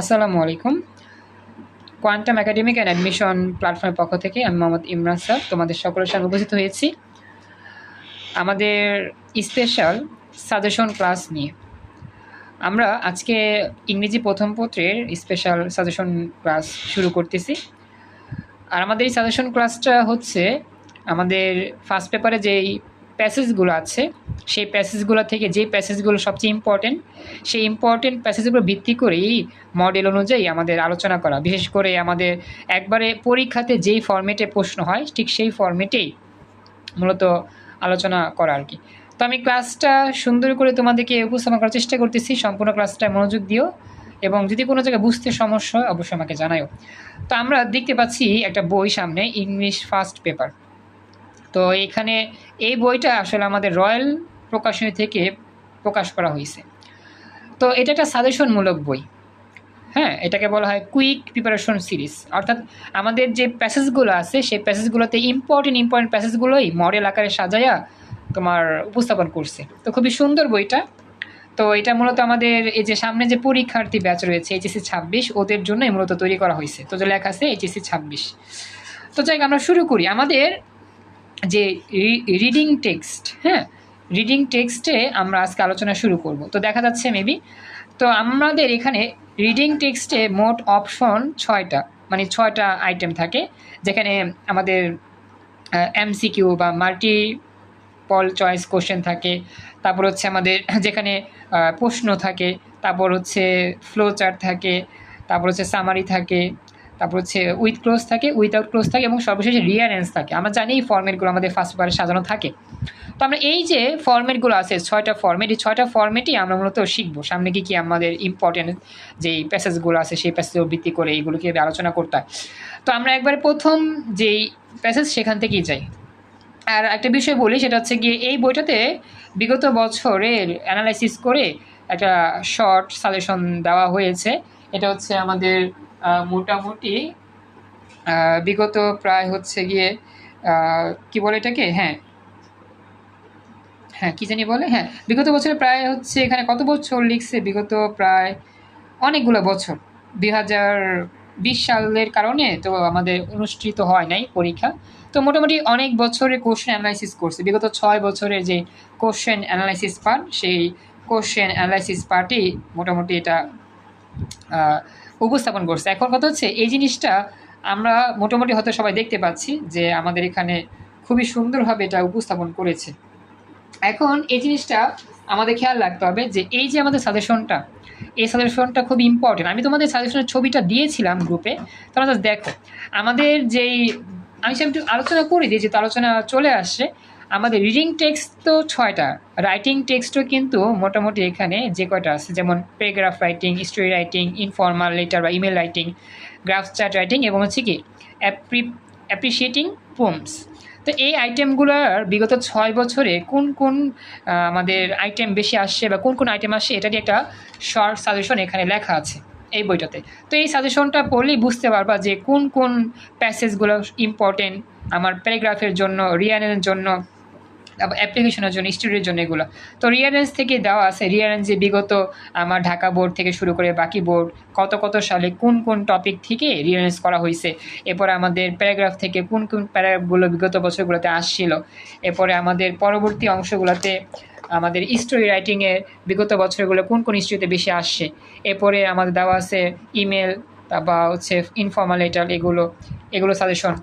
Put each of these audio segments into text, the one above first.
আসসালামু আলাইকুম। Quantum academic and admission প্ল্যাটফর্মের পক্ষ থেকে আমি মোহাম্মদ ইমরান স্যার তোমাদের সকলের সামনে উপস্থিত হয়েছি আমাদের স্পেশাল সাজেশন ক্লাস নিয়ে। আমরা আজকে ইংরেজি প্রথম পত্রের স্পেশাল সাজেশন ক্লাস শুরু করতেছি। আর আমাদের এই সাজেশন ক্লাসটা হচ্ছে আমাদের ফার্স্ট পেপারে যেই প্যাসেজগুলো আছে সেই প্যাসেজগুলো থেকে যে প্যাসেজগুলো সবচেয়ে ইম্পর্টেন্ট সেই ইম্পর্টেন্ট প্যাসেজগুলো ভিত্তি করেই মডেল অনুযায়ী আমাদের আলোচনা করা, বিশেষ করে আমাদের একবারে পরীক্ষাতে যেই ফরম্যাটে প্রশ্ন হয় ঠিক সেই ফরম্যাটেই মূলত আলোচনা করা আর কি। তো আমি ক্লাসটা সুন্দর করে তোমাদেরকে উপস্থাপন করার চেষ্টা করতেছি, সম্পূর্ণ ক্লাসটা মনোযোগ দিও এবং যদি কোনো জায়গায় বুঝতে সমস্যা হয় অবশ্যই আমাকে জানাও। তো আমরা দেখতে পাচ্ছি একটা বই সামনে, ইংলিশ ফার্স্ট পেপার। তো এখানে এই বইটা আসলে আমাদের রয়্যাল প্রকাশনী থেকে প্রকাশ করা হয়েছে। তো এটা একটা সাজেশনমূলক বই। হ্যাঁ, এটাকে বলা হয় কুইক প্রিপারেশন সিরিজ, অর্থাৎ আমাদের যে প্যাসেজগুলো আছে সেই প্যাসেজগুলোতে ইম্পর্টেন্ট প্যাসেজগুলোই মডেল আকারে সাজাইয়া তোমার উপস্থাপন করছে। তো খুবই সুন্দর বইটা। তো এটা মূলত আমাদের এই যে সামনে যে পরীক্ষার্থী ব্যাচ রয়েছে এইচএসসি 26 ওদের জন্যই মূলত তৈরি করা হয়েছে। তো যে লেখা আছে এইচএসসি 26। তো যাই আমরা শুরু করি আমাদের যে রিডিং টেক্সট। হ্যাঁ, রিডিং টেক্সটে আমরা আজকে আলোচনা শুরু করব। তো দেখা যাচ্ছে মেবি তো আমাদের এখানে রিডিং টেক্সটে মোট অপশন 6টা, মানে 6টা আইটেম থাকে, যেখানে আমাদের এমসিকিউ বা মাল্টিপল চয়েস কোশ্চেন থাকে, তারপর হচ্ছে আমাদের যেখানে প্রশ্ন থাকে, তারপর হচ্ছে ফ্লো চার্ট থাকে, তারপর হচ্ছে সামারি থাকে, তারপর হচ্ছে উইথ ক্লোজ থাকে, উইথআউট ক্লোজ থাকে এবং সর্বশেষে রিয়ারেন্স থাকে। আমরা জানি এই ফর্মেটগুলো আমাদের ফার্স্ট পেপারে সাজানো থাকে। তো আমরা এই যে ফর্মেটগুলো আছে 6টা ফর্মেট, এই 6টা ফর্মেটই আমরা মূলত শিখবো সামনে কি কি আমাদের ইম্পর্টেন্ট যেই প্যাসেজগুলো আছে সেই প্যাসেজের ভিত্তি করে এইগুলোকে আলোচনা করতে হয়। তো আমরা একবারে প্রথম যেই প্যাসেজ সেখান থেকেই যাই। আর একটা বিষয় বলি, সেটা হচ্ছে গিয়ে এই বইটাতে বিগত বছরের অ্যানালাইসিস করে একটা শর্ট সাজেশন দেওয়া হয়েছে। এটা হচ্ছে আমাদের মোটামুটি বিগত প্রায় হচ্ছে গিয়ে কি বলে এটাকে, হ্যাঁ হ্যাঁ কী জানি বলে, হ্যাঁ বিগত বছরে প্রায় হচ্ছে এখানে কত বছর লিখছে, বিগত প্রায় অনেকগুলো বছর। 2020 সালের কারণে তো আমাদের অনুষ্ঠিত হয় নাই পরীক্ষা। তো মোটামুটি অনেক বছরের কোশ্চেন অ্যানালাইসিস করছে, বিগত 6 বছরের যে কোশ্চেন অ্যানালাইসিস পার্ট সেই কোশ্চেন অ্যানালাইসিস পার্টই মোটামুটি এটা উপস্থাপন করছে। এখন কথা হচ্ছে এই জিনিসটা আমরা মোটামুটি হয়তো সবাই দেখতে পাচ্ছি যে আমাদের এখানে খুবই সুন্দরভাবে এটা উপস্থাপন করেছে। এখন এই জিনিসটা আমাদের খেয়াল রাখতে হবে যে এই যে আমাদের সাজেশনটা, এই সাজেশনটা খুব ইম্পর্টেন্ট। আমি তোমাদের সাজেশনের ছবিটা দিয়েছিলাম গ্রুপে, তোমরা জাস্ট দেখো আমাদের যেই আমি একটু আলোচনা করে দিই, যেহেতু আলোচনা চলে আসছে। আমাদের রিডিং টেক্সট তো 6টা, রাইটিং টেক্সটও কিন্তু মোটামুটি এখানে যে কয়টা আছে, যেমন paragraph writing, story writing, informal letter বা email writing, graph chart writing এবং হচ্ছে কি অ্যাপ্রিসিয়েটিং পোমস। তো এই আইটেমগুলোর বিগত 6 বছরে কোন কোন আমাদের আইটেম বেশি আসছে বা কোন কোন আইটেম আসছে এটারই একটা শর্ট সাজেশন এখানে লেখা আছে এই বইটাতে। তো এই সাজেশনটা পড়লেই বুঝতে পারবা যে কোন কোন প্যাসেজগুলো ইম্পর্টেন্ট আমার প্যারাগ্রাফের জন্য, রিয়ারেন্সের জন্য, অ্যাপ্লিকেশনের জন্য, স্টুডিওর জন্য এগুলো। তো রিয়ারেন্স থেকে দেওয়া আছে, রিয়ারেন্সে বিগত আমার ঢাকা বোর্ড থেকে শুরু করে বাকি বোর্ড কত কত সালে কোন কোন টপিক থেকে রিয়ারেন্স করা হয়েছে, এরপরে আমাদের প্যারাগ্রাফ থেকে কোন কোন প্যারাগ্রাফগুলো বিগত বছরগুলোতে আসছিল, এরপরে আমাদের পরবর্তী অংশগুলোতে আমাদের স্টোরি রাইটিংয়ের বিগত বছরগুলো কোন কোন স্টোরিতে বেশি আসছে, এরপরে আমাদের দেওয়া আছে ইমেল বা হচ্ছে ইনফর্মাল লেটার, এগুলো সাজেশন।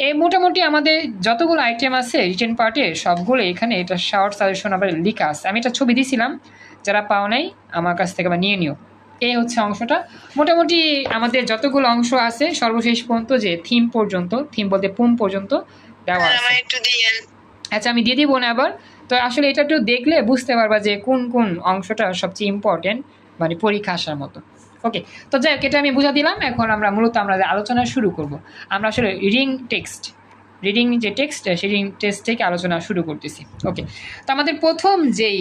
এই মোটামুটি আমাদের যতগুলো আইটেম আছে রিটেন পার্টে সবগুলো এখানে এটা শর্ট সাজেশন আবার লেখা আছে। আমি এটা ছবি দিয়েছিলাম, যারা পাও নাই আমার কাছ থেকে আবার নিয়ে নিও। এই হচ্ছে অংশটা। মোটামুটি আমাদের যতগুলো অংশ আছে সর্বশেষ পর্যন্ত যে থিম পর্যন্ত, থিম বলতে পুম পর্যন্ত দেওয়া আছে। আচ্ছা আমি দিয়ে দিব না আবার। তো আসলে এটা একটু দেখলে বুঝতে পারবা যে কোন কোন অংশটা সবচেয়ে ইম্পর্টেন্ট, মানে পরীক্ষা আসার মতো। ওকে, তো যাই হোক এটা আমি বুঝা দিলাম। এখন আমরা মূলত আলোচনা শুরু করব। আমরা আসলে রিডিং যে টেক্সট সেই রিডিং টেক্সট থেকে আলোচনা শুরু করতেছি। ওকে, তো আমাদের প্রথম যেই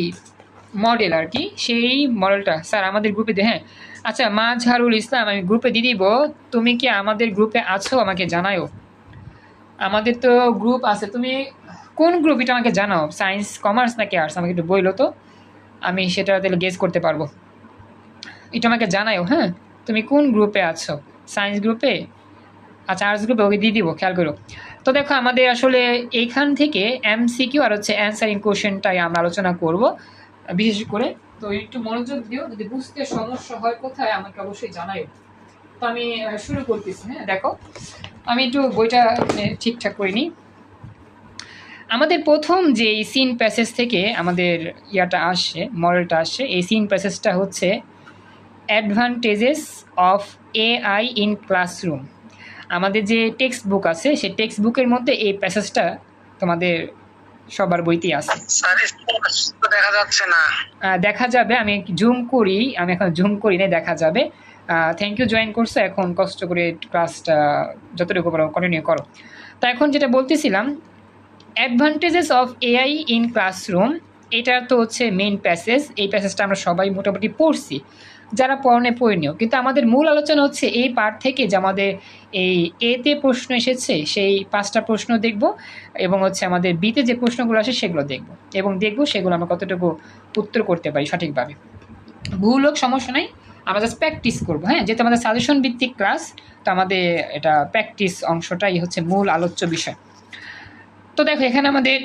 মডেল আর কি, সেই মডেলটা স্যার আমাদের গ্রুপে হ্যাঁ আচ্ছা মাঝহারুল ইসলাম আমি গ্রুপে দিয়ে দিব, তুমি কি আমাদের গ্রুপে আছো আমাকে জানাও। আমাদের তো গ্রুপ আছে, তুমি কোন গ্রুপ এটা আমাকে জানাও, সায়েন্স, কমার্স নাকি আর্টস, আমাকে একটু বইলো তো, আমি সেটা তাহলে গেস করতে পারবো। এটা আমাকে জানাও। হ্যাঁ তুমি কোন গ্রুপে আছো? সায়েন্স গ্রুপে? আচ্ছা, আর্টস গ্রুপে, ওকে দিয়ে দিব, খেয়াল করো। তো দেখো আমাদের আসলে এইখান থেকে MCQ আর হচ্ছে অ্যান্সারিং কোশ্চেনটাই আমরা আলোচনা করব বিশেষ করে। তো একটু মনোযোগ দিও, যদি বুঝতে সমস্যা হয় কোথায় আমাকে অবশ্যই জানাইও। তো আমি শুরু করতেছি। হ্যাঁ, দেখো আমি একটু বইটা ঠিকঠাক করে নিই। আমাদের প্রথম যে সিন প্যাসেজ থেকে আমাদের ইয়াটা আসে, মডেলটা আসে, এই সিন প্যাসেজটা হচ্ছে advantages of AI in classroom. আমাদের যে টেক্সট বুক আছে সেই টেক্সট বুকের মধ্যে এই প্যাসেজটা তোমাদের সবার বইতেই আছে। দেখা যাচ্ছে না, দেখা যাবে, আমি জুম করি, আমি এখন জুম করি না, দেখা যাবে। থ্যাংক ইউ, জয়েন করছো, এখন কষ্ট করে ক্লাসটা যতটুকু পারো কন্টিনিউ করো। তো এখন যেটা বলতেছিলাম, advantages of AI in classroom, এটা তো হচ্ছে মেইন প্যাসেজ। এই প্যাসেজটা আমরা সবাই মোটামুটি পড়ছি, যারা পড়নে পড়ে নিও। কিন্তু আমাদের মূল আলোচনা হচ্ছে এই পার্ট থেকে যে আমাদের এই এতে প্রশ্ন এসেছে সেই 5টা প্রশ্ন দেখব, এবং হচ্ছে আমাদের বিতে যে প্রশ্নগুলো আসে সেগুলো দেখব, এবং দেখব সেগুলো আমরা কতটুকু উত্তর করতে পারি সঠিকভাবে। ভুল হোক সমস্যা নাই, আমরা জাস্ট প্র্যাকটিস করবো। হ্যাঁ, যেহেতু আমাদের সাজেশন ভিত্তিক ক্লাস, তো আমাদের এটা প্র্যাকটিস অংশটাই হচ্ছে মূল আলোচ্য বিষয়। তো দেখো এখানে আমাদের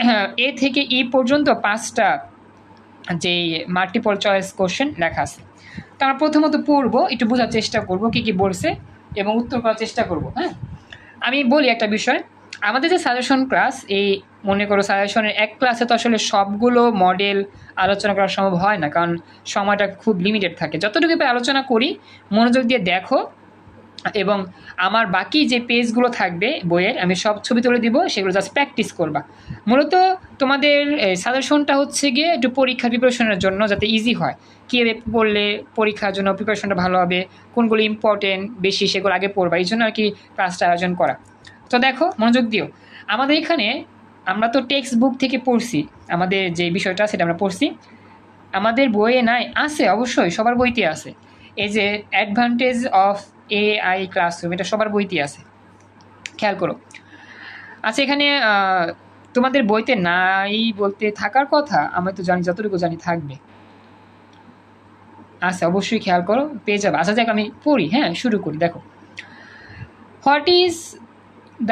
এ থেকে ই পর্যন্ত 5টা যে মাল্টিপল চয়েস কোশ্চেন লেখা আছে। তো আমরা প্রথমত পড়বো, একটু বোঝার চেষ্টা করব কী কী বলছে এবং উত্তর করার চেষ্টা করব। হ্যাঁ, আমি বলি একটা বিষয়, আমাদের যে সাজেশন ক্লাস, এই মনে করো সাজেশনের এক ক্লাসে তো আসলে সবগুলো মডেল আলোচনা করা সম্ভব হয় না, কারণ সময়টা খুব লিমিটেড থাকে। যতটুকু আলোচনা করি মনোযোগ দিয়ে দেখো, এবং আমার বাকি যে পেজগুলো থাকবে বইয়ের আমি সব ছবি তুলে দিব, সেগুলো জাস্ট প্র্যাকটিস করবা। মূলত তোমাদের সাজেশনটা হচ্ছে গিয়ে একটু পরীক্ষার প্রিপারেশনের জন্য, যাতে ইজি হয়, কীভাবে পড়লে পরীক্ষার জন্য প্রিপারেশনটা ভালো হবে, কোনগুলো ইম্পর্টেন্ট বেশি সেগুলো আগে পড়বা, এই জন্য আর কি ক্লাসটা আয়োজন করা। তো দেখো মনোযোগ দিও, আমাদের এখানে আমরা তো টেক্সট বুক থেকে পড়ছি, আমাদের যে বিষয়টা সেটা আমরা পড়ছি, আমাদের বইয়ে নাই, আছে অবশ্যই, সবার বইতে আছে। এই যে অ্যাডভান্টেজ অফ AI ক্লাসরুম, এটা সবার বইতে আছে, খেয়াল করো। আচ্ছা, এখানে তোমাদের বইতে নাই বলতে থাকার কথা, আমি তো জানি, যতটুকু জানি থাকবে। আচ্ছা, অবশ্যই খেয়াল করো, পেয়ে যাবে। আচ্ছা দেখ, আমি পড়ি। হ্যাঁ, শুরু করি। দেখো, what is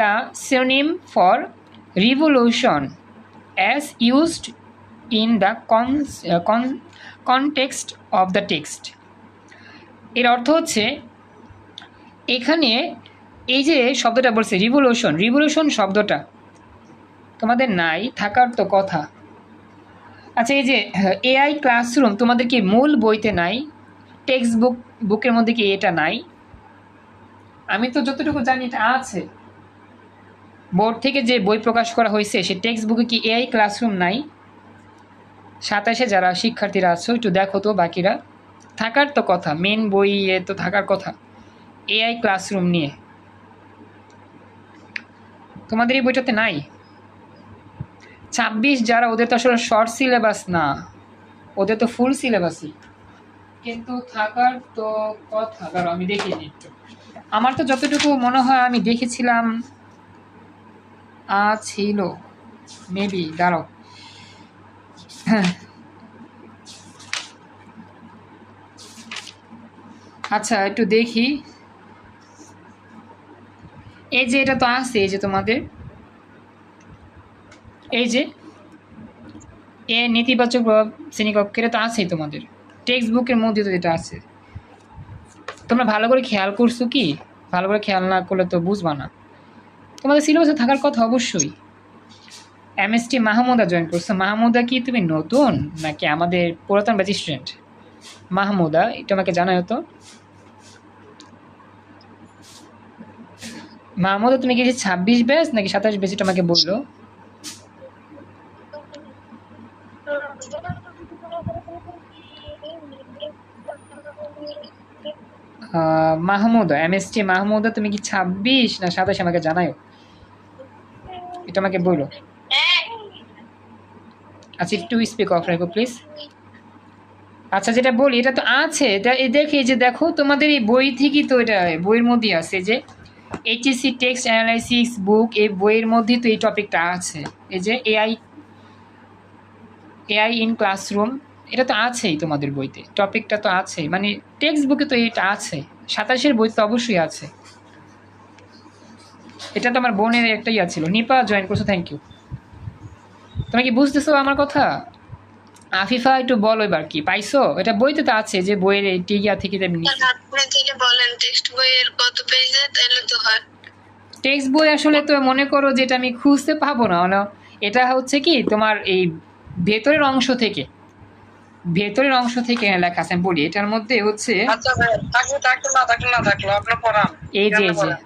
the synonym for revolution as used in the context of the text. এর অর্থ হচ্ছে, এখানে এই যে শব্দটা বলছে রিভলিউশন, রিভলিউশন শব্দটা তোমাদের নাই থাকার তো কথা। আচ্ছা, এই যে AI ক্লাসরুম তোমাদের কি মূল বইতে নাই? টেক্সট বুকের মধ্যে কি এটা নাই? আমি তো যতটুকু জানি এটা আছে, বোর্ড থেকে যে বই প্রকাশ করা হয়েছে সে টেক্সট বুকে কি AI ক্লাসরুম নাই? 27-এ যারা শিক্ষার্থীরা আছো একটু দেখো তো, বাকিরা থাকার তো কথা, মেন বইয়ে তো থাকার কথা AI ক্লাসরুম নিয়ে। তোমাদের এই বইটাতে নাই? 26 যারা, ওদের তো আসলে শর্ট সিলেবাস না, ওদের তো ফুল সিলেবাসই, কিন্তু থাকার তো কথা। দাঁড়াও আমি দেখিয়ে দিই একটু, আমার তো যতটুকু মনে হয় আমি দেখেছিলাম ছিল মেবি। দাঁড়াও, আচ্ছা একটু দেখি। এই যে এটা তো আছে, এই যে তোমাদের এই যে নেতিবাচক প্রভাব শ্রেণীকক্ষে, এটা তো আছেই তোমাদের টেক্সট বুকের মধ্যে, তো এটা আছে। তোমরা ভালো করে খেয়াল করছো কি? ভালো করে খেয়াল না করলে তো বুঝবা না, তোমাদের সিলেবাসে থাকার কথা অবশ্যই। MST মাহমুদা জয়েন করছো। মাহমুদা কি তুমি নতুন নাকি আমাদের পুরাতন ব্যাচ স্টুডেন্ট? মাহমুদা, এটা আমাকে জানাই তো। মাহমুদা, তুমি কি 26 ব্যাচ নাকি 27 ব্যাচ, এটা আমাকে বললো। মাহমুদা, MST মাহমুদা, তুমি কি 26 না 27 আমাকে জানাও, এটা আমাকে বলো। আচ্ছা, একটু স্পিক অফ রাখো প্লিজ। আচ্ছা, যেটা বলি এটা তো আছে, এটা দেখে যে দেখো তোমাদের এই বই থেকেই তো, এটা বইয়ের মধ্যেই আছে যে HSC টেক্সট অ্যানালাইসিস বুক, এই বইয়ের মধ্যেই তো এই টপিকটা আছে। এই যে AI ইন ক্লাসরুম, এটা তো আছেই তোমাদের বইতে, টপিকটা তো আছেই, মানে টেক্সট বুকে তো এটা আছে, 27-এর বই তো অবশ্যই আছে। এটা তো আমার বোনের একটা ইয়া ছিল। নিপা জয়েন করছো, থ্যাংক ইউ। তুমি কি বুঝতেছো আমার কথা? আফিফা একটু বলো এবার, কি পাইছো? এটা বইতে তো আছে, যে বইয়ের এই টিকিয়া থেকে আমি নিচ্ছি। আপনি তাহলে বলেন টেক্সট বইয়ের কত পেজে, তাহলে তো হয়। টেক্সট বই আসলে তো মনে করো যে এটা আমি খুঁজতে পাবো না, এটা হচ্ছে কি তোমার এই ভেতরের অংশ থেকে, ভেতরের অংশ থেকে লেখা আছে। আমি বলি এটার মধ্যে হচ্ছে আচ্ছা ভাই, থাকলো আপনি পড়ান। এই যে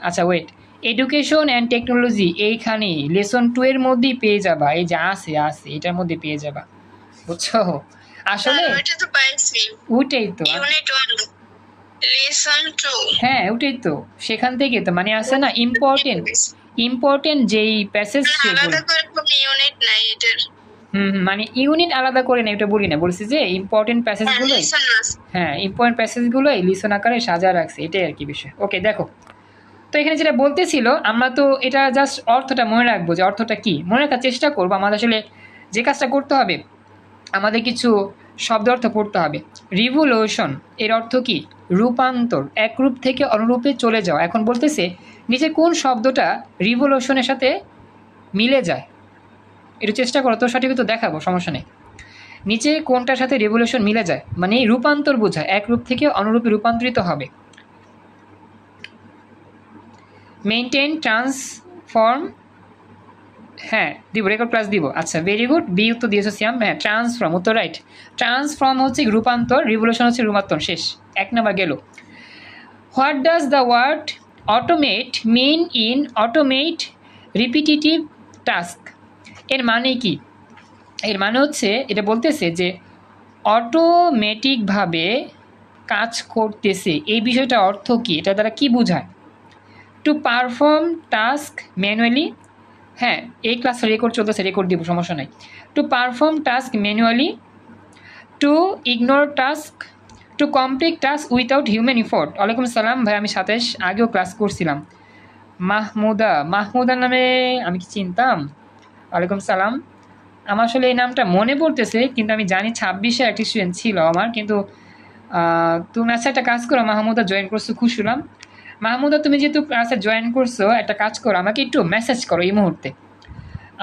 আচ্ছা ওয়েট, এডুকেশন অ্যান্ড টেকনোলজি, এইখানে লেসন 2 এর মধ্যেই পেয়ে যাবা। এই যে আছে এটার মধ্যে পেয়ে যাবা, বুঝছো? আসলে ওইটা তো পাইছি, ওইটাই তো, ইউনিট 1 লেসন 2। হ্যাঁ ওইটাই তো, সেখান থেকে তো মানে আছে না ইম্পর্টেন্ট যেই প্যাসেজ সেগুলো। আলাদা করে কোনো ইউনিট নাই এটার। মানে ইউনিট আলাদা করে না, এটা বলি না, বলছি যে ইম্পর্টেন্ট প্যাসেজগুলো, হ্যাঁ ইম্পর্টেন্ট প্যাসেজগুলো লিসন আকারে সাজা রাখছে, এটাই আর কি বিষয়। ওকে দেখো, তো এখানে যেটা বলতেছিল, আমরা তো এটা জাস্ট অর্থটা মনে রাখবো, যে অর্থটা কি মনে রাখার চেষ্টা করবো। আমাদের আসলে যে কাজটা করতে হবে, আমাদের কিছু শব্দ অর্থ পড়তে হবে। রিভলিউশন এর অর্থ কি? রূপান্তর, এক রূপ থেকে অনুরূপে চলে যাওয়া। এখন বলতেছে নিচে কোন শব্দটা রিভলিউশনের সাথে মিলে যায়, একটু চেষ্টা করো তো, সঠিক তো দেখাবো, সমস্যা নেই। নিচে কোনটার সাথে রেভলিউশন মিলে যায়, মানে রূপান্তর বোঝায়, এক রূপ থেকে অনুরূপে রূপান্তরিত হবে। মেইনটেইন, ট্রান্সফর্ম, হ্যাঁ দিব, রেকর্ড প্লাস দিব। আচ্ছা ভেরি গুড, বি উত্তর দিয়েছো সিয়াম। হ্যাঁ ট্রান্সফর্ম উত্তর রাইট। ট্রান্সফর্ম হচ্ছে রূপান্তর, রিভলিউশন হচ্ছে রূপান্তর। শেষ, 1 নাম্বার গেল। What does the word automate mean in automate repetitive task? এর মানে কি? এর মানে হচ্ছে, এটা বলতেছে যে অটোমেটিকভাবে কাজ করতেছে, এই বিষয়টা অর্থ কি, এটা দ্বারা কি বোঝায়? টু পারফর্ম টাস্ক ম্যানুয়ালি, হ্যাঁ এই ক্লাস রেকর্ড চলতেছে, রেকর্ড দিব, সমস্যা নাই। To perform task manually, two ignore task, to complete task without human effort. ওয়ালাইকুম সালাম ভাই, আমি 27 আগেও ক্লাস করছিলাম। মাহমুদা নামে আমি কি চিনতাম? ওয়ালাইকুম সালাম। আমার আসলে এই নামটা মনে পড়তেছে, কিন্তু আমি জানি 26-এ একটা স্টুডেন্ট ছিল আমার, কিন্তু তুমি আচ্ছা একটা কাজ করো, মাহমুদা জয়েন করছো, খুশি হলাম। মাহমুদা তুমি যেহেতু ক্লাসে জয়েন করছো, একটা কাজ করো, আমাকে একটু মেসেজ করো এই মুহূর্তে।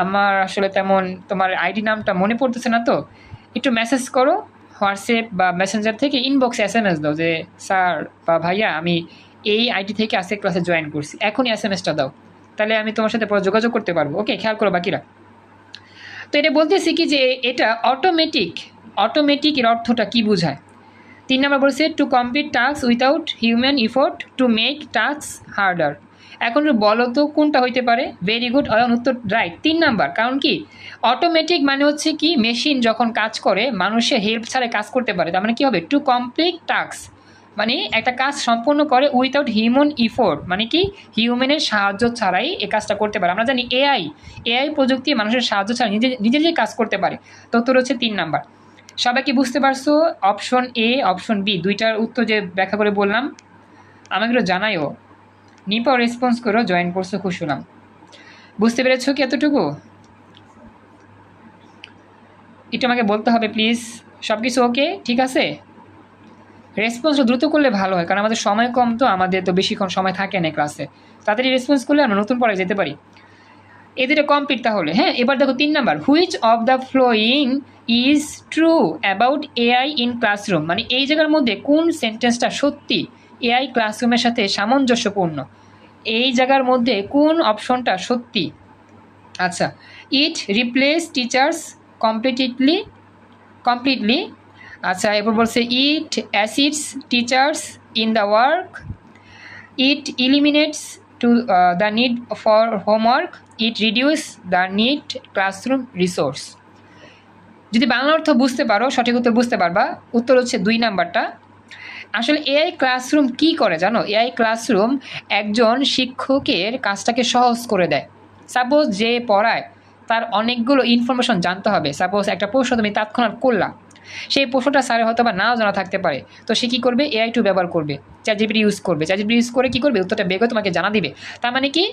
আমার আসলে তেমন তোমার আইডি নামটা মনে পড়তেছে না, তো একটু মেসেজ করো হোয়াটসঅ্যাপ বা মেসেঞ্জার থেকে, ইনবক্সে SMS দাও যে স্যার বা ভাইয়া আমি এই আইডি থেকে আজকে ক্লাসে জয়েন করছি, এখনই SMS-টা দাও, তাহলে আমি তোমার সাথে পরে যোগাযোগ করতে পারবো। ওকে, খেয়াল করো বাকিরা। তো এটা বলতেছি কি যে এটা অটোমেটিক এর অর্থটা কি বোঝায়? 3 নাম্বার বলছে to complete task without human effort, to make task harder. এখন বলো তো কোনটা হইতে পারে? ভেরি গুড, অয়ন উত্তর রাইট, 3 নাম্বার। কারণ কি অটোমেটিক মানে হচ্ছে কি মেশিন যখন কাজ করে মানুষের হেল্প ছাড়া কাজ করতে পারে, তার মানে কি হবে? টু কমপ্লিট টাস্ক মানে একটা কাজ সম্পূর্ণ করে উইথাউট হিউম্যান ইফোর্ট, মানে কি হিউম্যানের সাহায্য ছাড়াই এই কাজটা করতে পারে। আমরা জানি এআই প্রযুক্তি মানুষের সাহায্য ছাড়া নিজে কাজ করতে পারে। তো উত্তর হচ্ছে 3 নাম্বার। সবাই কি বুঝতে পারছো? অপশন এ, অপশন বি, দুইটার উত্তর যে ব্যাখ্যা করে বললাম, আমাকে একটু জানাইও। নিপাও রেসপন্স করো, জয়েন করছো, খুশি হলাম। বুঝতে পেরেছো কি এতটুকু? একটু আমাকে বলতে হবে প্লিজ। সব কিছু ওকে, ঠিক আছে? রেসপন্স দ্রুত করলে ভালো হয়, কারণ আমাদের সময় কম, তো আমাদের তো বেশিক্ষণ সময় থাকে না ক্লাসে। তাড়াতাড়ি রেসপন্স করলে আমরা নতুন পড়ায় যেতে পারি। এদের কমপ্লিট তাহলে। হ্যাঁ এবার দেখো 3 number, which of the following is true about AI in classroom, মানে এই জায়গার মধ্যে কোন সেন্টেন্সটা সত্যি এআই ক্লাসরুমের সাথে সামঞ্জস্যপূর্ণ, এই জায়গার মধ্যে কোন অপশনটা সত্যি? আচ্ছা, ইট রিপ্লেস টিচার্স কমপ্লিটলি। আচ্ছা এরপর বলছে it assists teachers in the work, it eliminates to the need for homework, it reduce the need classroom resource. যদি বাংলা অর্থ বুঝতে পারো সঠিক উত্তর বুঝতে পারবা। উত্তর হচ্ছে 2 নাম্বারটা। আসলে এআই ক্লাসরুম কি করে জানো? এআই ক্লাসরুম একজন শিক্ষকের কাজটাকে সহজ করে দেয়। সাপোজ যে পড়ায় তার অনেকগুলো ইনফরমেশন জানতে হবে, সাপোজ একটা প্রশ্ন তুমি তৎক্ষণাৎ করলা, সেই প্রশ্নটা স্যারের হয়তো বা নাও জানা থাকতে পারে, তো সে কী করবে? AI টু ব্যবহার করবে, চ্যাটজিপিটি ইউজ করবে। চ্যাটজিপিটি ইউজ করে কী করবে? উত্তরটা বের করে তোমাকে জানা দিবে। তার মানে কি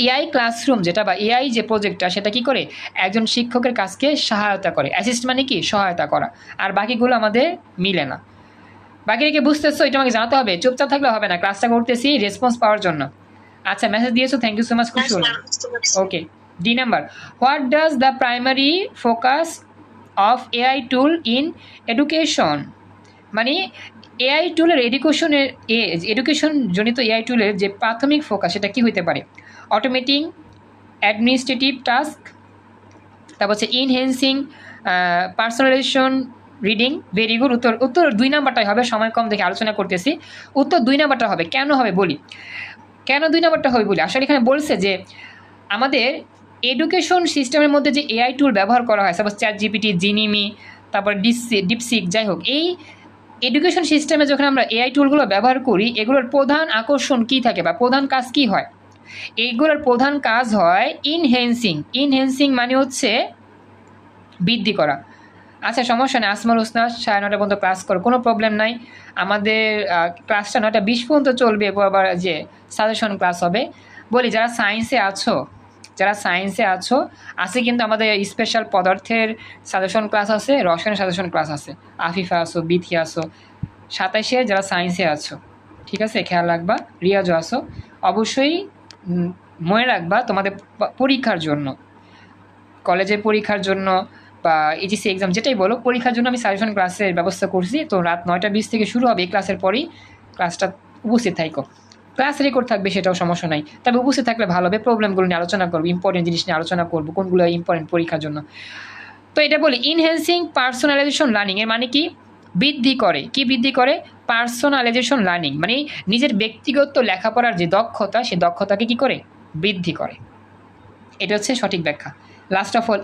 এআই ক্লাসরুম যেটা বা এআই যে প্রজেক্টটা সেটা কি করে? একজন শিক্ষকের কাজকে সহায়তা করে। অ্যাসিস্ট মানে কি? সহায়তা করা। আর বাকিগুলো আমাদের মিলে না। বাকি রেখে বুঝতেছো, এটা আমাকে জানাতে হবে, চুপচাপ থাকলে হবে না, ক্লাসটা করতেছি রেসপন্স পাওয়ার জন্য। আচ্ছা, মেসেজ দিয়েছো, থ্যাংক ইউ সো মাচ, খুশি হলাম। Okay, D number, what does the primary focus of AI tool in education? মানে এআই টুলের এডুকেশন জনিত এআই টুলের যে প্রাথমিক ফোকাস সেটা কি হইতে পারে? অটোমেটিং অ্যাডমিনিস্ট্রেটিভ টাস্ক, তারপর হচ্ছে ইনহেন্সিং পার্সোনালাইজেশন রিডিং। ভেরি গুড, উত্তর 2 নাম্বারটাই হবে, সময় কম দেখে আলোচনা করতেছি। উত্তর 2 নাম্বারটা হবে। কেন হবে বলি, কেন 2 নাম্বারটা হবে বলি। আসলে এখানে বলছে যে আমাদের এডুকেশন সিস্টেমের মধ্যে যে এআই টুল ব্যবহার করা হয়, সাপোজ চ্যাট জিপিটি, জিনিমি, তারপর ডিপসিক, যাই হোক, এই এডুকেশন সিস্টেমে যখন আমরা এআই টুলগুলো ব্যবহার করি, এগুলোর প্রধান আকর্ষণ কী থাকে বা প্রধান কাজ কী হয়? এইগুলোর প্রধান কাজ হয় ইনহেন্সিং মানে হচ্ছে বৃদ্ধি করা। আচ্ছা, সমস্যা নেই, আসমাল হোসনা 9:30 পর্যন্ত ক্লাস করো, কোনো প্রবলেম নাই। আমাদের ক্লাসটা 9:20 পর্যন্ত চলবে, এরপর আবার যে সাজেশন ক্লাস হবে। বলি, যারা সায়েন্সে আছো আছে কিন্তু আমাদের স্পেশাল পদার্থের সাজেশন ক্লাস আছে, রসায়নের সাজেশন ক্লাস আছে। আফিফা আছো, বিথি আছো, 27-এ যারা সায়েন্সে আছো, ঠিক আছে, খেয়াল রাখবা। রিয়াজও আছো, অবশ্যই মনে রাখবা তোমাদের পরীক্ষার জন্য, কলেজের পরীক্ষার জন্য বা এইচএসসি এক্সাম যেটাই বলো, পরীক্ষার জন্য আমি সাজেশন ক্লাসের ব্যবস্থা করছি। তো রাত 9:20 থেকে শুরু হবে, এই ক্লাসের পরেই ক্লাসটা উপস্থিত থাকো। ক্লাস রেকর্ড থাকবে, সেটাও সমস্যা নাই, তবে উপস্থিত থাকলে ভালো হবে। প্রবলেমগুলো নিয়ে আলোচনা করবো, ইম্পর্টেন্ট জিনিস নিয়ে আলোচনা করবো, কোনগুলো ইম্পর্টেন্ট পরীক্ষার জন্য। তো এটা বলি, ইনহেন্সিং পার্সোনালাইজেশন লার্নিং এর মানে কি? বৃদ্ধি করে। কি বৃদ্ধি করে? পার্সোনালাইজেশন লার্নিং মানে নিজের ব্যক্তিগত লেখাপড়ার যে দক্ষতা, সেই দক্ষতাকে কি করে? বৃদ্ধি করে। এটা হচ্ছে সঠিক ব্যাখ্যা। Last of all,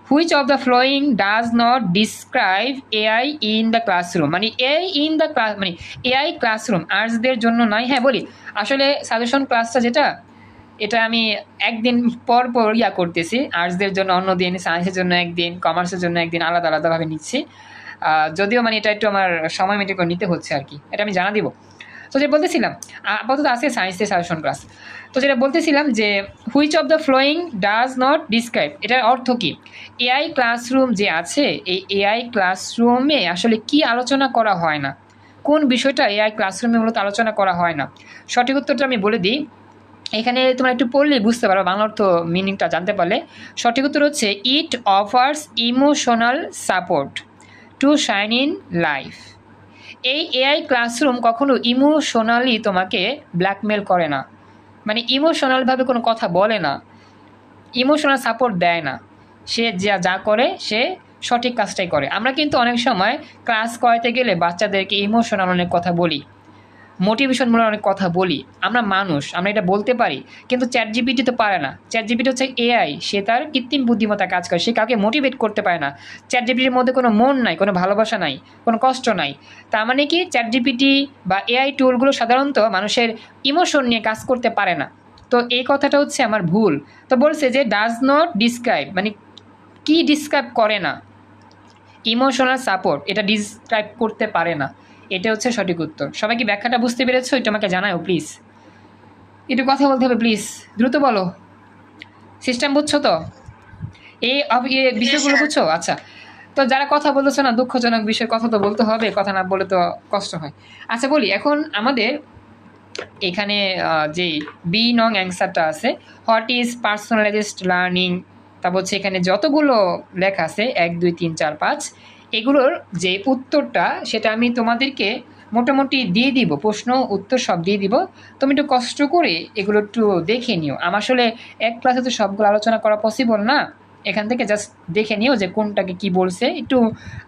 which of the following does not describe AI in the classroom? মানে এআই ক্লাসরুম আর্টসদের জন্য নয়। হ্যাঁ বলি, আসলে সাজেশন ক্লাসটা যেটা, এটা আমি একদিন পর করতেছি। আর্টসদের জন্য অন্য দিন, সায়েন্সের জন্য একদিন, কমার্সের জন্য একদিন, আলাদা আলাদাভাবে নিচ্ছি। যদিও মানে এটা একটু আমার সময় মেনটেন করে নিতে হচ্ছে আর কি, এটা আমি জানা দিব। তো যেটা বলতেছিলাম, আপাতত আজকে সায়েন্সের সাজেশন ক্লাস। তো যেটা বলতেছিলাম যে which of the following does not describe, এটার অর্থ কি? এআই ক্লাসরুম যে আছে, এই এআই ক্লাসরুমে আসলে কি আলোচনা করা হয় না, কোন বিষয়টা এআই ক্লাসরুমে মূলত আলোচনা করা হয় না? সঠিক উত্তরটা আমি বলে দিই, এখানে তোমরা একটু পড়লে বুঝতে পারো, বাংলা অর্থ মিনিংটা জানতে পারলে। সঠিক উত্তর হচ্ছে ইট offers emotional support to shine in life. এই এআই ক্লাসরুম কখনো ইমোশনালি তোমাকে ব্ল্যাকমেল করে না, মানে ইমোশনালভাবে কোনো কথা বলে না, ইমোশনাল সাপোর্ট দেয় না। সে যা করে সে সঠিক কাজটাই করে। আমরা কিন্তু অনেক সময় ক্লাস করাতে গেলে বাচ্চাদেরকে ইমোশনাল অনেক কথা বলি, মোটিভেশনমূলক অনেক কথা বলি। আমরা মানুষ, আমরা এটা বলতে পারি, কিন্তু চ্যাট জিপিটি তো পারে না। চ্যাট জিপিটি হচ্ছে এআই, সে তার কৃত্রিম বুদ্ধিমত্তা কাজ করে, সে কাউকে মোটিভেট করতে পারে না। চ্যাট জিপিটির মধ্যে কোনো মন নাই, কোনো ভালোবাসা নাই, কোনো কষ্ট নাই। তার মানে কি, চ্যাট জিপিটি বা এআই টুলগুলো সাধারণত মানুষের ইমোশন নিয়ে কাজ করতে পারে না। তো এই কথাটা হচ্ছে আমার ভুল। তো বলছে যে ডাজ নট ডিসক্রাইব, মানে কি ডিসক্রাইব করে না? ইমোশনাল সাপোর্ট, এটা ডিসক্রাইব করতে পারে না। এটা হচ্ছে সঠিক উত্তর। সবাই কি ব্যাখ্যাটা বুঝতে পেরেছো? এটা আমাকে জানাও প্লিজ, একটু কথা বলতে হবে প্লিজ, দ্রুত বলো। সিস্টেম বুঝছো তো? এই বিষয়গুলো বুঝছো? আচ্ছা, তো যারা কথা বলতেছো না, দুঃখজনক বিষয়, কথা তো বলতে হবে, কথা না বলে তো কষ্ট হয়। আচ্ছা বলি, এখন আমাদের এখানে যে বি নং অ্যান্সারটা আছে, হোয়াট ইজ পার্সোনালাইজড লার্নিং, তারপর হচ্ছে এখানে যতগুলো লেখা আছে 1 2 3 4 5, এগুলোর যে উত্তরটা সেটা আমি তোমাদেরকে মোটামুটি দিয়ে দিব, প্রশ্ন উত্তর সব দিয়ে দিব। তুমি একটু কষ্ট করে এগুলো একটু দেখে নিও। আমার আসলে এক ক্লাসে তো সবগুলো আলোচনা করা পসিবল না, এখান থেকে জাস্ট দেখে নিও যে কোনটাকে কি বলছে, একটু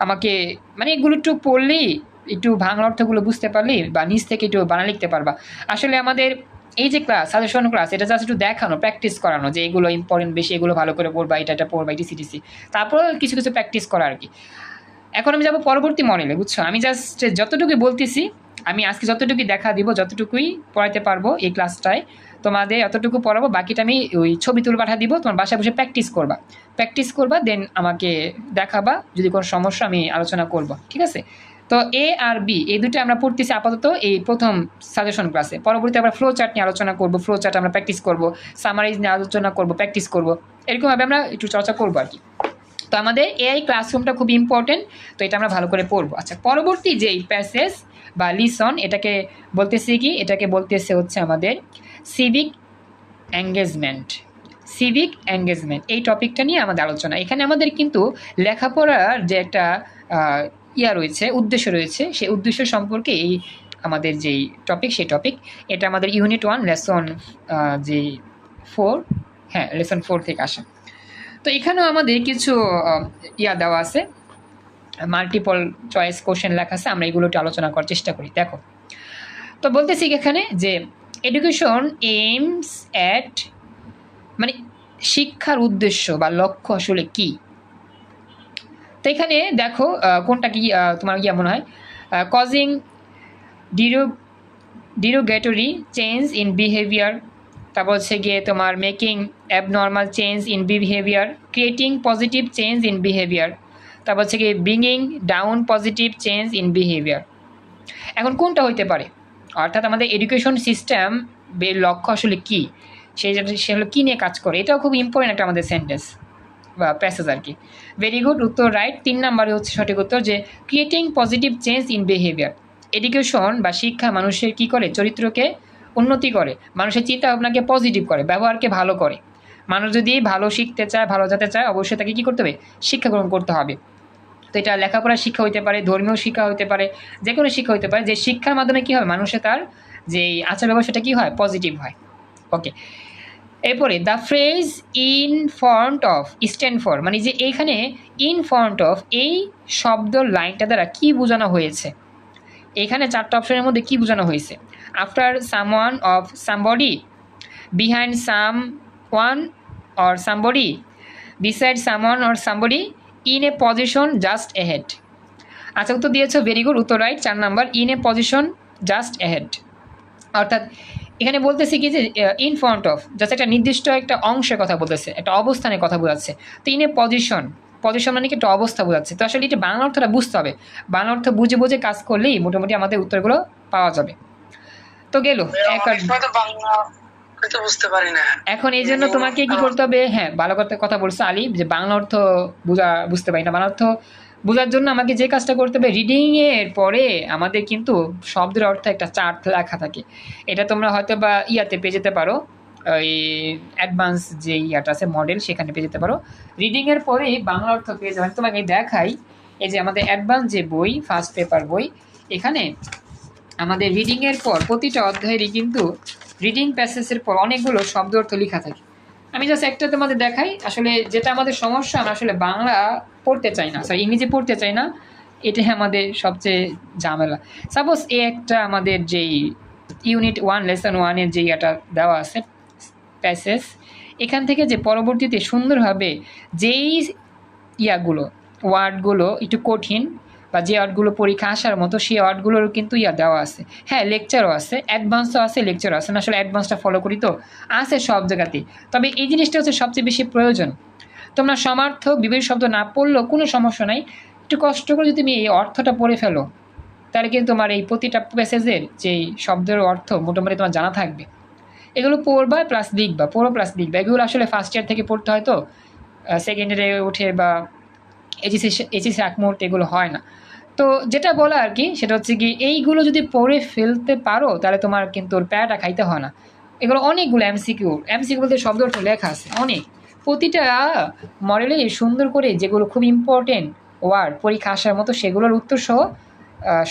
আমাকে মানে এগুলো একটু পড়লেই, একটু বাংলা অর্থগুলো বুঝতে পারলেই বা নিজ থেকে একটু বানা লিখতে পারবা। আসলে আমাদের এই যে ক্লাস, সাজেশন ক্লাস, এটা জাস্ট একটু দেখানো, প্র্যাকটিস করানো যে এগুলো ইম্পর্টেন্ট বেশি, এগুলো ভালো করে পড়বা, এটা পড়বা, সিটিসি, তারপর কিছু কিছু প্র্যাকটিস করা আর কি। এখন আমি যাবো পরবর্তী মডেলে, বুঝছো? আমি জাস্ট যতটুকুই বলতেছি, আমি আজকে যতটুকুই দেখা দিব, যতটুকুই পড়াইতে পারবো এই ক্লাসটায় তোমাদের অতটুকু পড়াবো, বাকিটা আমি ওই ছবি তুলে পাঠা দিব, তোমার বাসায় বসে প্র্যাকটিস করবা, দেন আমাকে দেখাবা, যদি কোনো সমস্যা আমি আলোচনা করব, ঠিক আছে? তো এ আর বি এই দুটো আমরা পড়তেছি আপাতত এই প্রথম সাজেশন ক্লাসে। পরবর্তীতে আমরা ফ্লো চার্ট নিয়ে আলোচনা করবো, ফ্লো চার্ট আমরা প্র্যাকটিস করবো, সামারাইজ নিয়ে আলোচনা করবো, প্র্যাকটিস করবো, এরকমভাবে আমরা একটু চর্চা করবো আর কি। তো আমাদের এআই ক্লাসরুমটা খুব ইম্পর্টেন্ট, তো এটা আমরা ভালো করে পড়বো। আচ্ছা, পরবর্তী যেই প্যাসেজ বা লিসন, এটাকে বলতেছে কি, এটাকে বলতেছে হচ্ছে আমাদের সিভিক এঙ্গেজমেন্ট। সিভিক এঙ্গেজমেন্ট এই টপিকটা নিয়ে আমাদের আলোচনা। এখানে আমাদের কিন্তু লেখাপড়ার যে একটা রয়েছে, উদ্দেশ্য রয়েছে, সেই উদ্দেশ্য সম্পর্কে এই আমাদের যেই টপিক, সেই টপিক এটা আমাদের ইউনিট 1 লেসন যে 4, হ্যাঁ লেসন 4 থেকে আসে। তো এখানেও আমাদের কিছু দেওয়া আছে, মাল্টিপল চয়েস কোশ্চেন লেখা আছে, আমরা এগুলো একটু আলোচনা করার চেষ্টা করি। দেখো, তো বলতেছি এখানে যে এডুকেশন এইমস অ্যাট, মানে শিক্ষার উদ্দেশ্য বা লক্ষ্য আসলে কি। তো এখানে দেখো কোনটা কি তোমার মনে হয়, কজিং ডিরোগেটরি চেঞ্জ ইন বিহেভিয়ার, তারপর হচ্ছে গিয়ে তোমার making abnormal change in behaviour, creating positive change in behaviour, তারপর হচ্ছে গিয়ে bringing down positive change in behaviour. এখন কোনটা হইতে পারে, অর্থাৎ আমাদের এডুকেশন সিস্টেম লক্ষ্য আসলে কী, সেগুলো কী নিয়ে কাজ করে, এটাও খুব ইম্পর্টেন্ট একটা আমাদের সেন্টেন্স বা প্যাসেজ আর কি। ভেরি গুড, উত্তর রাইট। 3 নম্বরে হচ্ছে সঠিক উত্তর, যে creating positive change in behaviour. Education বা শিক্ষা মানুষের কী করে, চরিত্রকে উন্নতি করে, মানুষের চিন্তা ভাবনাকে পজিটিভ করে, ব্যবহারকে ভালো করে। মানুষ যদি ভালো শিখতে চায়, ভালো যেতে চায়, অবশ্যই তাকে কী করতে হবে, শিক্ষা গ্রহণ করতে হবে। তো এটা লেখাপড়ার শিক্ষা হইতে পারে, ধর্মীয় শিক্ষা হইতে পারে, যে কোনো শিক্ষা হইতে পারে, যে শিক্ষার মাধ্যমে কী হয়, মানুষের তার যে আচার ব্যবহার সেটা কী হয়, পজিটিভ হয়। ওকে, এরপরে the phrase in front of stand for, মানে যে এইখানে ইন ফ্রন্ট অফ এই শব্দ লাইনটা দ্বারা কী বোঝানো হয়েছে, এখানে 4টা অপশনের মধ্যে কী বোঝানো হয়েছে। After someone of somebody, behind some one or somebody, beside someone or somebody, in a position just ahead. আচ্ছা, উত্তর দিয়েছ, ভেরি গুড, উত্তর right. 4 number, in a position just ahead. অর্থাৎ এখানে বলতেছি কি যে ইন ফ্রন্ট অফ জাস্ট একটা নির্দিষ্ট একটা অংশের কথা বলতেছে, একটা অবস্থানের কথা বোঝাচ্ছে। তো ইন এ পজিশন, পজিশন মানে কি একটা অবস্থা বোঝাচ্ছে। তো আসলে এটা বাংলা অর্থটা বুঝতে হবে, বাংলা অর্থ বুঝে বুঝে কাজ করলেই মোটামুটি আমাদের উত্তরগুলো পাওয়া যাবে। তো গেল বুঝতে পারি না। এখন এই জন্য তোমাকে কি করতে হবে, হ্যাঁ ভালো কথা বলছো আলী, যে বাংলা অর্থ বুঝতে পারি না, বাংলা অর্থ বোঝার জন্য আমাকে যে কাজটা করতে হবে, রিডিংয়ের পরে আমাদের কিন্তু শব্দের অর্থ একটা চার্ট লেখা থাকে, এটা তোমরা হয়তো বা পেয়ে যেতে পারো, ওই অ্যাডভান্স যে আছে মডেল, সেখানে পেয়ে যেতে পারো। রিডিংয়ের পরেই বাংলা অর্থ পেয়ে যাবেন। তোমাকে দেখাই, এই যে আমাদের অ্যাডভান্স যে বই, ফার্স্ট পেপার বই, এখানে আমাদের রিডিংয়ের পর প্রতিটা অধ্যায়েরই কিন্তু রিডিং প্যাসেজের পর অনেকগুলো শব্দ অর্থ লেখা থাকে। আমি জাস্ট একটা তোমাদের দেখাই, আসলে যেটা আমাদের সমস্যা, আমরা আসলে বাংলা পড়তে চাই না, সরি ইংরেজি পড়তে চাই না, এটাই আমাদের সবচেয়ে ঝামেলা। সাপোজ একটা আমাদের যেই ইউনিট 1 লেসন 1-এর যে দেওয়া আছে প্যাসেজ, এখান থেকে যে পরবর্তীতে সুন্দরভাবে যেই ওয়ার্ডগুলো একটু কঠিন বা যে ওয়ার্ডগুলো পরীক্ষা আসার মতো, সেই ওয়ার্ডগুলোরও কিন্তু দেওয়া আছে। হ্যাঁ, লেকচারও আছে, অ্যাডভান্সও আছে, লেকচারও আছে। আসলে অ্যাডভান্সটা ফলো করি তো, আছে সব জায়গাতেই। তবে এই জিনিসটা হচ্ছে সবচেয়ে বেশি প্রয়োজন। তোমরা সমার্থক বিপরীত শব্দ না পড়লেও কোনো সমস্যা নাই, একটু কষ্ট করে যদি তুমি এই অর্থটা পড়ে ফেলো, তাহলে কিন্তু তোমার এই প্রতিটা প্যাসেজের যেই শব্দের অর্থ মোটামুটি তোমার জানা থাকবে। এগুলো পড়বা প্লাস লিখবা, পড়ো প্লাস লিখবা। এগুলো আসলে ফার্স্ট ইয়ার থেকে পড়তে হয়, তো সেকেন্ড ইয়ারে উঠে বা এইচএসি আগ মুহূর্তে এগুলো হয় না। তো যেটা বলা আর কি, সেটা হচ্ছে কি, এইগুলো যদি পড়ে ফেলতে পারো তাহলে তোমার কিন্তু ওর প্যারাটা খাইতে হয় না। এগুলো অনেকগুলো এমসিকিউ বলতে শব্দ অর্থ লেখা আছে অনেক, প্রতিটা মডেলে সুন্দর করে যেগুলো খুব ইম্পর্টেন্ট ওয়ার্ড পরীক্ষা আসার মতো, সেগুলোর উত্তর সহ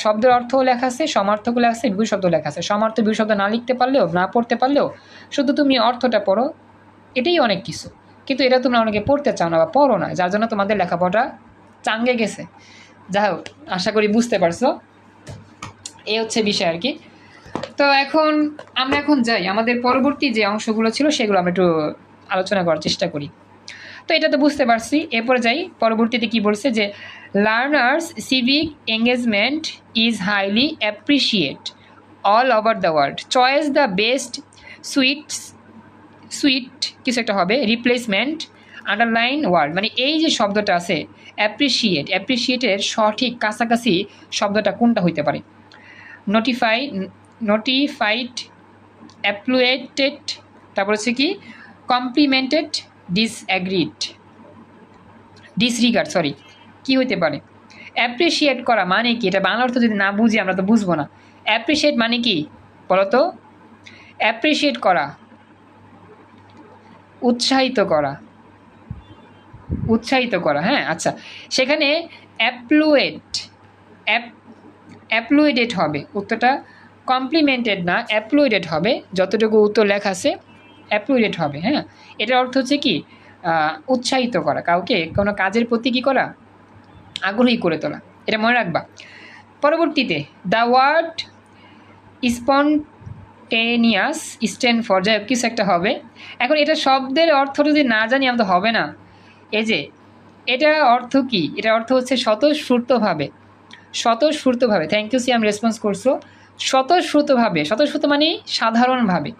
শব্দের অর্থও লেখা আছে, সমার্থকও লেখা আছে, বিপরীত শব্দ লেখা আছে। সমার্থ বিপরীত শব্দ না লিখতে পারলেও, না পড়তে পারলেও, শুধু তুমি অর্থটা পড়ো, এটাই অনেক কিছু। কিন্তু এটা তোমরা অনেকে পড়তে চাও না বা পড়ো না, যার জন্য তোমাদের লেখাপড়া চাঙ্গে গেছে। যাই হোক, আশা করি বুঝতে পারছো, এই হচ্ছে বিষয় আর কি। তো আমরা এখন যাই, আমাদের পরবর্তী যে অংশগুলো ছিল সেগুলো আমরা একটু আলোচনা করার চেষ্টা করি। তো এটা তো বুঝতে পারছি, এরপরে যাই পরবর্তীতে কি বলছে, যে learners civic engagement is highly appreciate all over the world, choice the best sweet কিছু একটা হবে, রিপ্লেসমেন্ট আন্ডারলাইন ওয়ার্ড। মানে এই যে শব্দটা আছে অ্যাপ্রিসিয়েটের সঠিক কাছাকাছি শব্দটা কোনটা হইতে পারে। নোটিফাইড অ্যাপ্লুয়েটেড, তারপর হচ্ছে কি কমপ্লিমেন্টেড, ডিসরিগার্ড, কি হইতে পারে। অ্যাপ্রিসিয়েট করা মানে কি? এটা বাংলা অর্থ যদি না বুঝি আমরা তো বুঝবো না। অ্যাপ্রিসিয়েট মানে কি বলো তো? অ্যাপ্রিসিয়েট করা, উৎসাহিত করা, উৎসাহিত করা। হ্যাঁ, আচ্ছা, সেখানে অ্যাপ্লুয়েট, অ্যাপ্লুয়েডেড হবে উত্তরটা, কমপ্লিমেন্টেড না, অ্যাপ্লুয়েডেড হবে। যতটুকু উত্তর লেখা আছে অ্যাপ্লুয়েডেড হবে। হ্যাঁ, এটার অর্থ হচ্ছে কি উৎসাহিত করা, কাউকে কোনো কাজের প্রতি কী করা, আগ্রহী করে তোলা। এটা মনে রাখবা। পরবর্তীতে the word spontaneous stand for, যাই হোক কিছু একটা হবে। এখন এটা শব্দের অর্থ যদি না জানি আমরা তো হবে না। এই যে এটা অর্থ কি? এটা অর্থ হচ্ছে স্বতঃস্ফূর্তভাবে, স্বতঃস্ফূর্তভাবে। থ্যাংক ইউ সিয়াম, রেসপন্স করছো। স্বতঃস্ফূর্তভাবে, স্বতঃস্ফূর্ত মানে সাধারণভাবে,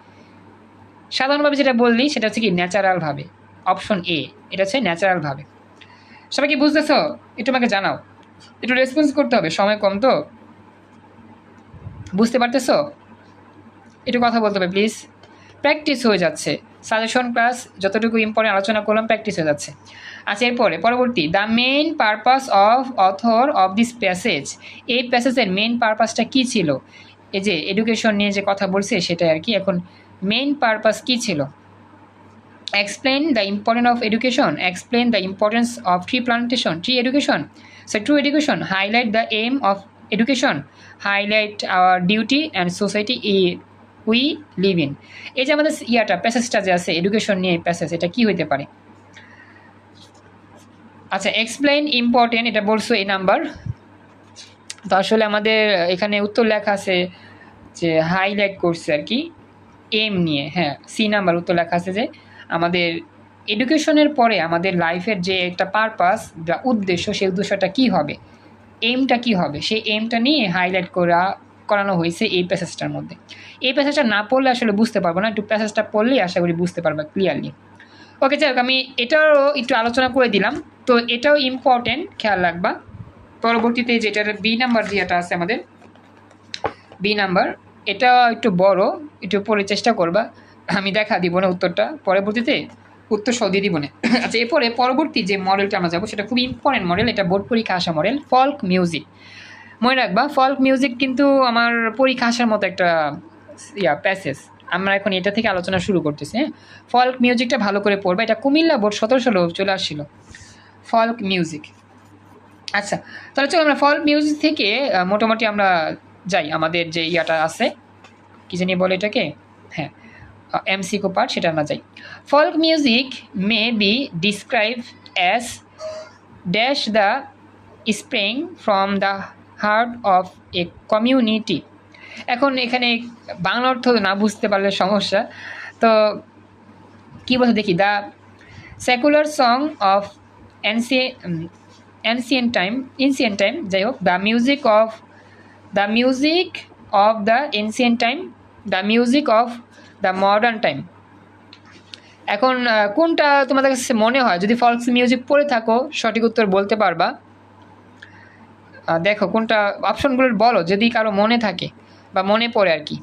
সাধারণভাবে যেটা বললি সেটা হচ্ছে কি ন্যাচারালভাবে। অপশন এ, এটা হচ্ছে ন্যাচারালভাবে। সবাই কি বুঝতেছো? একটু আমাকে জানাও, একটু রেসপন্স করতে হবে, সময় কম তো। বুঝতে পারতেছো? একটু কথা বলতে হবে প্লিজ। প্র্যাকটিস হয়ে যাচ্ছে, সাজেশন ক্লাস যতটুকু ইম্পর্টেন্ট আলোচনা করলাম প্র্যাকটিস হয়ে যাচ্ছে। আচ্ছা, এরপরে পরবর্তী, the main purpose of author of this passage. এই প্যাসেজের মেইন পারপাসটা কী ছিল? এই যে এডুকেশন নিয়ে যে কথা বলছে সেটাই আর কি। এখন মেইন পারপাস কী ছিল? Explain the importance of education, explain the importance of tree plantation, tree education, so true education, highlight the aim of education, highlight our duty and society we live in. এই যে আমাদের ইয়াটা প্যাসেজটা যে আছে education নিয়ে passage, এটা কি হইতে পারে? আচ্ছা, এক্সপ্লেন ইম্পর্টেন্ট, এটা বলছো এই নাম্বার। তো আসলে আমাদের এখানে উত্তর লেখা আছে যে হাইলাইট করছে আর কি এম নিয়ে। হ্যাঁ, সি নাম্বার উত্তর লেখা আছে যে আমাদের এডুকেশনের পরে আমাদের লাইফের যে একটা পারপাস বা উদ্দেশ্য, সেই উদ্দেশ্যটা কী হবে, এইমটা কী হবে, সেই এইমটা নিয়ে হাইলাইট করানো হয়েছে এই প্যাসেজটার মধ্যে। এই প্যাসেজটা না পড়লে আসলে বুঝতে পারবো না, একটু প্যাসেজটা পড়লেই আশা করি বুঝতে পারবা ক্লিয়ারলি। ওকে, যাই হোক, আমি এটাও একটু আলোচনা করে দিলাম, তো এটাও ইম্পর্টেন্ট, খেয়াল রাখবা। পরবর্তীতে যেটার বি নাম্বার যেটা আছে আমাদের, বি নাম্বার, এটা একটু বড়, একটু পড়ে চেষ্টা করবা, আমি দেখা দিব না উত্তরটা, পরবর্তীতে উত্তর সহ দিয়ে দিব না। আচ্ছা, এরপরে পরবর্তী যে মডেলটা আমরা যাবো সেটা খুব ইম্পর্টেন্ট মডেল, এটা বোর্ড পরীক্ষা আসা মডেল, ফল্ক মিউজিক। মনে রাখবা, ফল্ক মিউজিক কিন্তু আমার পরীক্ষা আসার মতো একটা প্যাসেজ। আমরা এখন এটা থেকে আলোচনা শুরু করতেছি। হ্যাঁ, ফল্ক মিউজিকটা ভালো করে পড়বা, এটা কুমিল্লা বোর্ড 17 চলে আসছিল ফল্ক মিউজিক। আচ্ছা, তাহলে চলো আমরা ফল্ক মিউজিক থেকে মোটামুটি আমরা যাই আমাদের যে ইয়াটা আছে, কী জানি বলে এটাকে, হ্যাঁ এমসিকিউ পার্ট, সেটা আমরা যাই। Flock music may be describe as dash the spring from the heart of a community. এখন এখানে বাংলা অর্থ না বুঝতে পারলে সমস্যা, তো কী বলতে দেখি, the secular song of ancient time, যাই হোক, the music of the ancient time, the music of the modern time. এখন কোনটা তোমাদের কাছে মনে হয়? যদি ফল্ক মিউজিক পড়ে থাকো সঠিক উত্তর বলতে পারবা। দেখো কোনটা, অপশনগুলোর বলো যদি কারো মনে থাকে বা মনে পড়ে আর কি।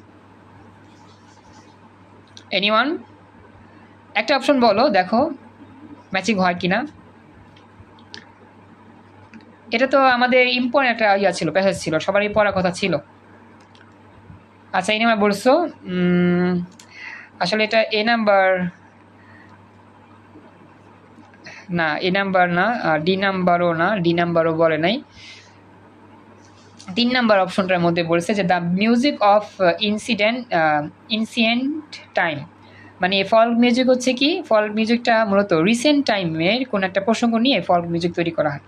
এনিওয়ান একটা অপশন বলো, দেখো ম্যাচিং হয় কিনা। এটা তো আমাদের ইম্পর্টেন্ট একটা ইয়া ছিল, প্যাসেজ ছিল, সবারই পড়ার কথা ছিল। আচ্ছা, এই নাম্বার বলছো, আসলে এটা এ নাম্বার না, এ নাম্বার না, ডি নাম্বারও না, ডি নাম্বারও বলে নাই। 3 নাম্বার অপশনটার মধ্যে বলছে যে দ্য মিউজিক অফ ইনসিয়েন্ট টাইম, মানে ফল্ক মিউজিক হচ্ছে কি, ফল্ক মিউজিকটা মূলত রিসেন্ট টাইমের কোনো একটা প্রসঙ্গ নিয়ে ফল্ক মিউজিক তৈরি করা হয়।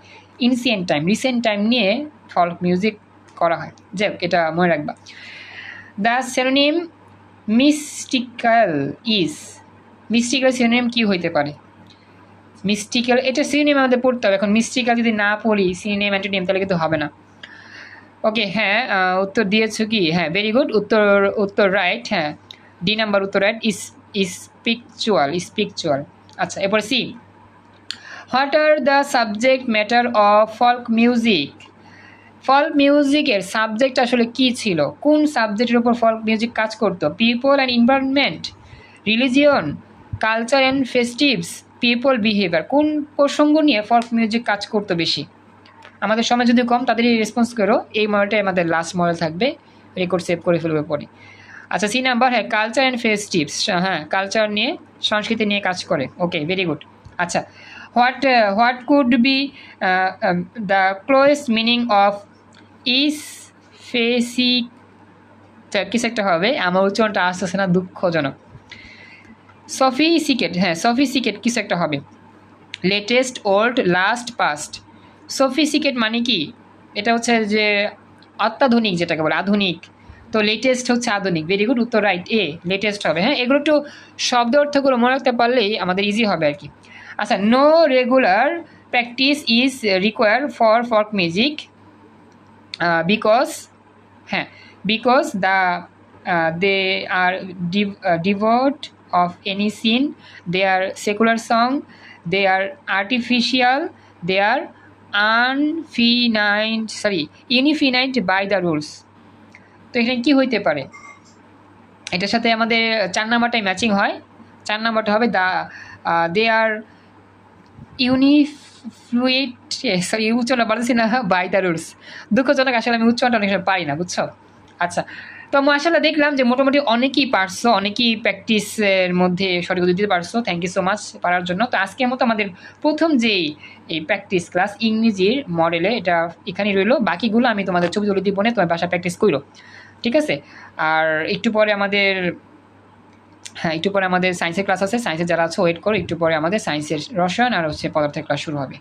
ইনসিয়েন্ট টাইম, রিসেন্ট টাইম নিয়ে ফল্ক মিউজিক করা হয়। যাই হোক, এটা মনে রাখবা। The synonym mystical is, mystical synonym কী হইতে পারে? মিস্টিক্যাল, এটা সিনোনিম আমাদের পড়তে হবে। এখন মিস্টিক্যাল যদি না পড়ি সিনোনিম অ্যান্টোনিম তাহলে কিন্তু হবে না। ওকে, হ্যাঁ উত্তর দিয়েছো কি? হ্যাঁ, ভেরি গুড, উত্তর রাইট। হ্যাঁ, ডি নাম্বার উত্তর রাইট, স্পিরিচুয়াল। আচ্ছা, এরপরে C, what are the subject matter of folk music. ফল্ক মিউজিকের সাবজেক্ট আসলে কি ছিল? কোন সাবজেক্টের উপর ফল্ক মিউজিক কাজ করতো? People and environment, religion, culture and festivals, people behaviour. কোন প্রসঙ্গ নিয়ে ফল্ক মিউজিক কাজ করতো বেশি? আমাদের সময় যদি কম তাদেরই রেসপন্স করো, এই মডেলটাই আমাদের লাস্ট মডেল থাকবে, রেকর্ড সেভ করে ফেলবে পরে। আচ্ছা সি নাম্বার, হ্যাঁ কালচার অ্যান্ড ফেস্টিভস, হ্যাঁ কালচার নিয়ে সংস্কৃতি নিয়ে কাজ করে, ওকে ভেরি গুড। আচ্ছা what could be the closest meaning of ইস ফেসি, কিছু একটা হবে, আমার উচ্চারণটা আসতেছে না, দুঃখজনক। সফিসিকেট, হ্যাঁ সফিসিকেট কিছু একটা হবে। Latest, old, last, past. Sophisticated মানে কি, এটা হচ্ছে যে অত্যাধুনিক, যেটাকে বলে আধুনিক। তো লেটেস্ট হচ্ছে আধুনিক, ভেরি গুড, উত্তর রাইট, এ লেটেস্ট হবে। হ্যাঁ এগুলো একটু শব্দ অর্থগুলো মনে রাখতে পারলেই আমাদের ইজি হবে আর কি। আচ্ছা no regular practice is require for folk music because, হ্যাঁ because the they are devote of any scene, they are secular song, they are artificial, they are infinite by the rules। তো এখানে কি হইতে পারে, এটার সাথে আমাদের 4 নাম্বারটাই ম্যাচিং হয়। 4 নাম্বারটা হবে দে আর ইউনিফ্লুয়েট, সরি উচ্চারণ পারছি না, বাই দ্য রুলস। দুঃখজনক, আসলে আমি উচ্চারণটা অনেক সময় পারি না, বুঝছো। আচ্ছা তো মাশাআল্লাহ দেখলাম যে মোটামুটি অনেকেই পারছো, অনেকেই প্র্যাকটিসের মধ্যে সঠিক উত্তর দিতে পারছো, থ্যাংক ইউ সো মাচ পারার জন্য। তো আজকের মতো আমাদের প্রথম যেই এই প্র্যাকটিস ক্লাস ইংরেজির মডেলে এটা এখানেই রইলো, বাকিগুলো আমি তোমাদের ছবি তুলে দিব, তোমার বাসা প্র্যাকটিস করো, ঠিক আছে। আর একটু পরে আমাদের, হ্যাঁ একটু পরে আমাদের সায়েন্সের ক্লাস আছে, সায়েন্সের যারা আছে ওয়েট করো, একটু পরে আমাদের সায়েন্সের রসায়ন আর হচ্ছে পদার্থের ক্লাস শুরু হবে।